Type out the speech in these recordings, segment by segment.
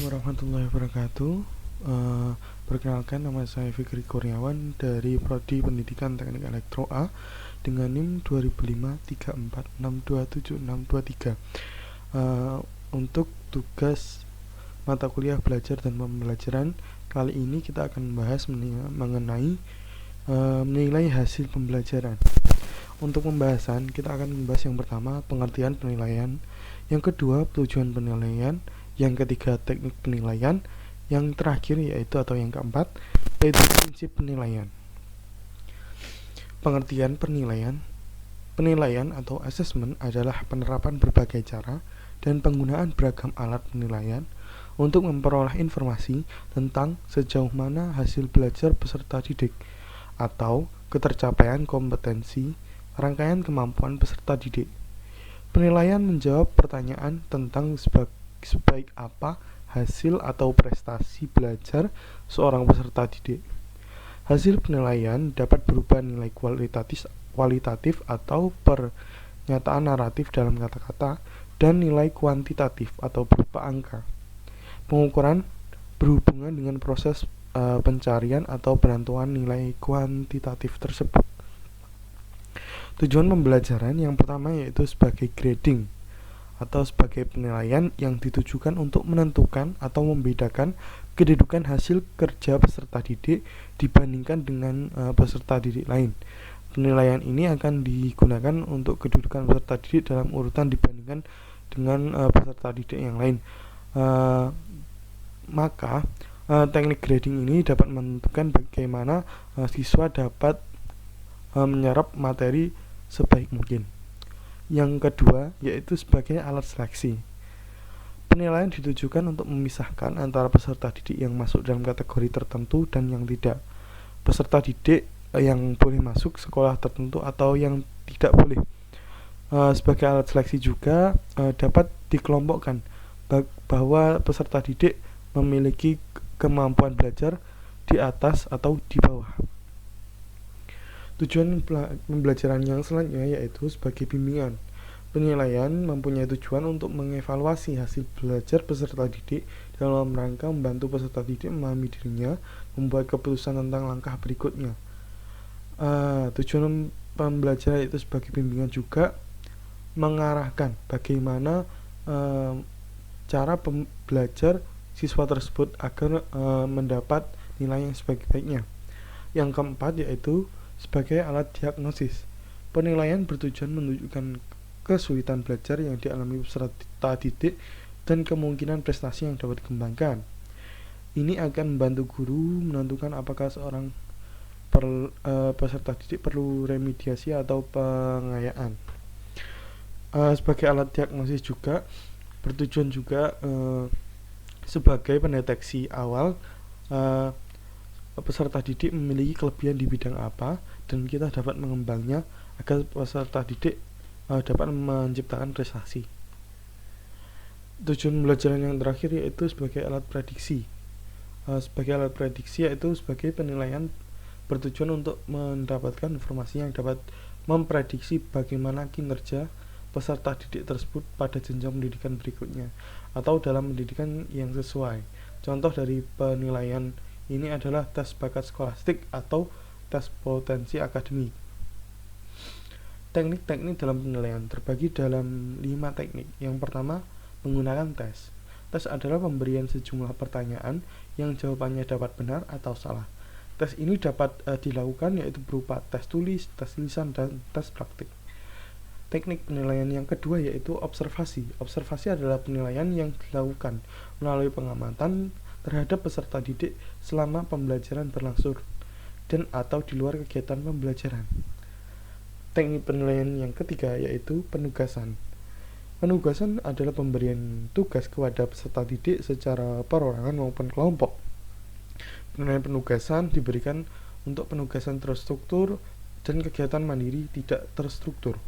warahmatullahi wabarakatuh. Perkenalkan, nama saya Fikri Kurniawan dari Prodi Pendidikan Teknik Elektro A dengan NIM 200534627623. Untuk tugas mata kuliah belajar dan pembelajaran kali ini kita akan membahas mengenai menilai hasil pembelajaran. Untuk pembahasan kita akan membahas yang pertama pengertian penilaian, yang kedua tujuan penilaian, yang ketiga teknik penilaian, yang terakhir yaitu atau yang keempat yaitu prinsip penilaian. Pengertian penilaian. Penilaian atau assessment adalah penerapan berbagai cara dan penggunaan beragam alat penilaian untuk memperoleh informasi tentang sejauh mana hasil belajar peserta didik atau ketercapaian kompetensi rangkaian kemampuan peserta didik. Penilaian menjawab pertanyaan tentang sebaik apa hasil atau prestasi belajar seorang peserta didik. Hasil penilaian dapat berupa nilai kualitatif atau pernyataan naratif dalam kata-kata, dan nilai kuantitatif atau berupa angka. Pengukuran berhubungan dengan proses pencarian atau penentuan nilai kuantitatif tersebut. Tujuan pembelajaran yang pertama yaitu sebagai grading atau sebagai penilaian yang ditujukan untuk menentukan atau membedakan kedudukan hasil kerja peserta didik dibandingkan dengan peserta didik lain. Penilaian ini akan digunakan untuk kedudukan peserta didik dalam urutan dibandingkan dengan peserta didik yang lain. Maka teknik grading ini dapat menentukan bagaimana siswa dapat menyerap materi sebaik mungkin. Yang kedua yaitu sebagai alat seleksi. Penilaian ditujukan untuk memisahkan antara peserta didik yang masuk dalam kategori tertentu dan yang tidak. Peserta didik yang boleh masuk sekolah tertentu atau yang tidak boleh. Sebagai alat seleksi juga dapat dikelompokkan bahwa peserta didik memiliki kemampuan belajar di atas atau di bawah. Tujuan pembelajaran yang selanjutnya yaitu sebagai bimbingan. Penilaian mempunyai tujuan untuk mengevaluasi hasil belajar peserta didik dalam rangka membantu peserta didik memahami dirinya, membuat keputusan tentang langkah berikutnya. Tujuan pembelajaran itu sebagai bimbingan juga mengarahkan bagaimana cara belajar siswa tersebut agar mendapat nilai yang sebaik-baiknya. Yang keempat yaitu sebagai alat diagnosis. Penilaian bertujuan menunjukkan kesulitan belajar yang dialami peserta didik dan kemungkinan prestasi yang dapat dikembangkan. Ini akan membantu guru menentukan apakah seorang peserta didik perlu remediasi atau pengayaan. Sebagai alat diagnosis juga bertujuan juga sebagai pendeteksi awal peserta didik memiliki kelebihan di bidang apa dan kita dapat mengembangnya agar peserta didik dapat menciptakan prestasi. Tujuan pembelajaran yang terakhir yaitu sebagai alat prediksi. Sebagai alat prediksi yaitu sebagai penilaian bertujuan untuk mendapatkan informasi yang dapat memprediksi bagaimana kinerja peserta didik tersebut pada jenjang pendidikan berikutnya atau dalam pendidikan yang sesuai. Contoh dari penilaian ini adalah tes bakat skolastik atau tes potensi akademik. Teknik-teknik dalam penilaian terbagi dalam 5 teknik. Yang pertama, menggunakan tes. Tes adalah pemberian sejumlah pertanyaan yang jawabannya dapat benar atau salah. Tes ini dapat dilakukan yaitu berupa tes tulis, tes lisan, dan tes praktik. Teknik penilaian yang kedua yaitu observasi. Observasi adalah penilaian yang dilakukan melalui pengamatan terhadap peserta didik selama pembelajaran berlangsung dan atau di luar kegiatan pembelajaran. Teknik penilaian yang ketiga yaitu penugasan. Penugasan adalah pemberian tugas kepada peserta didik secara perorangan maupun kelompok. Penilaian penugasan diberikan untuk penugasan terstruktur dan kegiatan mandiri tidak terstruktur.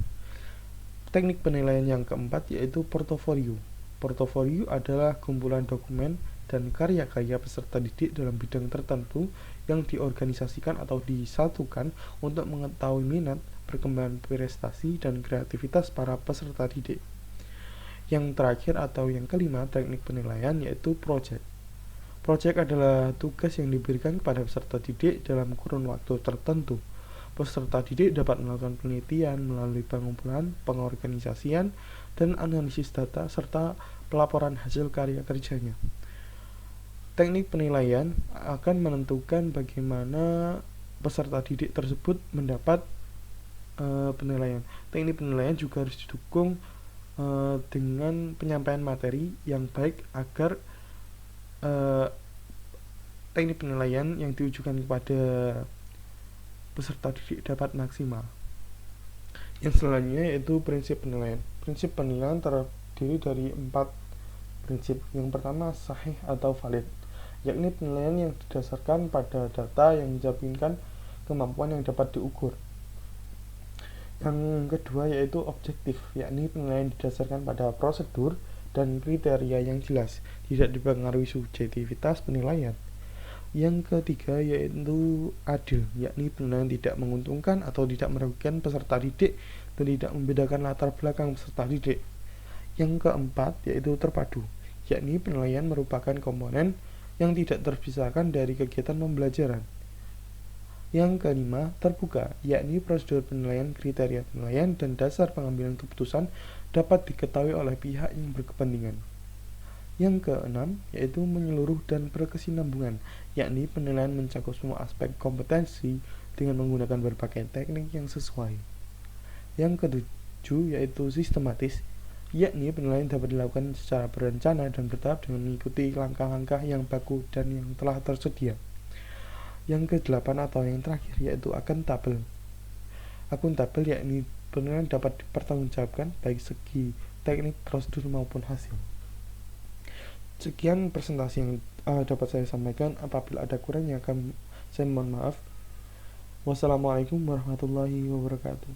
Teknik penilaian yang keempat yaitu portofolio. Portofolio adalah kumpulan dokumen dan karya-karya peserta didik dalam bidang tertentu yang diorganisasikan atau disatukan untuk mengetahui minat, perkembangan prestasi, dan kreativitas para peserta didik. Yang terakhir atau yang kelima teknik penilaian yaitu project. Project adalah tugas yang diberikan kepada peserta didik dalam kurun waktu tertentu. Peserta didik dapat melakukan penelitian melalui pengumpulan, pengorganisasian, dan analisis data serta pelaporan hasil karya kerjanya. Teknik penilaian akan menentukan bagaimana peserta didik tersebut mendapat penilaian. Teknik penilaian juga harus didukung dengan penyampaian materi yang baik agar teknik penilaian yang ditujukan kepada peserta didik dapat maksimal. Yang selanjutnya yaitu prinsip penilaian. Prinsip penilaian terdiri dari 4 prinsip. Yang pertama sahih atau valid, yakni penilaian yang didasarkan pada data yang mencerminkan kemampuan yang dapat diukur. Yang kedua yaitu objektif, yakni penilaian didasarkan pada prosedur dan kriteria yang jelas, tidak dipengaruhi subjektivitas penilaian. Yang ketiga yaitu adil, yakni penilaian tidak menguntungkan atau tidak merugikan peserta didik dan tidak membedakan latar belakang peserta didik. Yang keempat yaitu terpadu, yakni penilaian merupakan komponen yang tidak terpisahkan dari kegiatan pembelajaran. Yang kelima terbuka, yakni prosedur penilaian, kriteria penilaian, dan dasar pengambilan keputusan dapat diketahui oleh pihak yang berkepentingan. Yang keenam yaitu menyeluruh dan berkesinambungan, yakni penilaian mencakup semua aspek kompetensi dengan menggunakan berbagai teknik yang sesuai. Yang ketujuh yaitu sistematis, yakni penilaian dapat dilakukan secara berencana dan bertahap dengan mengikuti langkah-langkah yang baku dan yang telah tersedia. Yang kedelapan atau yang terakhir yaitu akuntabel. Akuntabel yakni penilaian dapat dipertanggungjawabkan baik segi teknik, prosedur maupun hasil. Sekian presentasi yang dapat saya sampaikan. Apabila ada kurangnya saya mohon maaf. Wassalamualaikum warahmatullahi wabarakatuh.